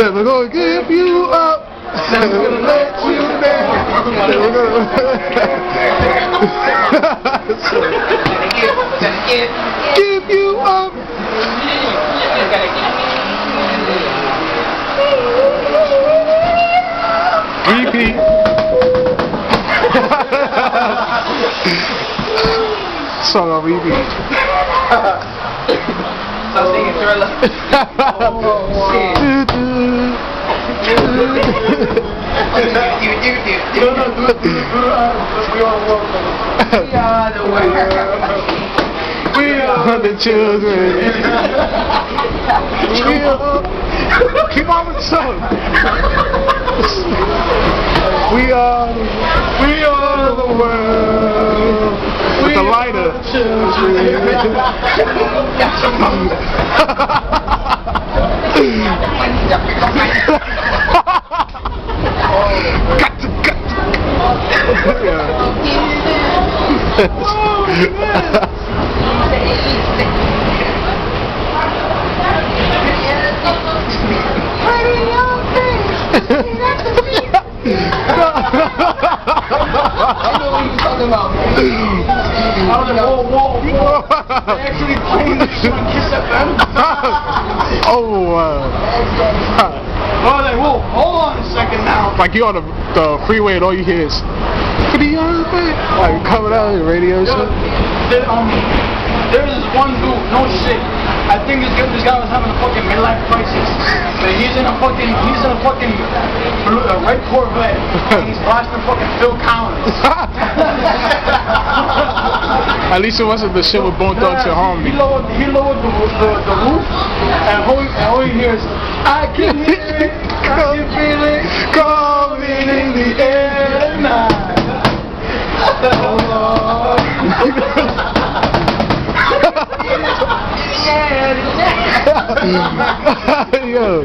Never gonna give you up. Never gonna let you down. Never gonna give you up. Repeat. Song on repeat. Stop singing Thriller. Oh, shit. We are the children. Keep on with the song. We are the world. With the lighter. I know what you're talking about. I was like, whoa. They actually playing this shit on Kiss FM. Oh, I was like, whoa, hold on a second now. like you on the freeway and all you hear is like coming out on the radio and shit. There was this one dude, no shit. I think this guy was having a fucking midlife crisis. But he's in a fucking red Corvette. And he's blasting fucking Phil Collins. At least it wasn't the shit with Bone Thugs and Harmony. He lowered the roof, and all you hear is, I can hear it, I can feel it, coming in the air tonight. Yo.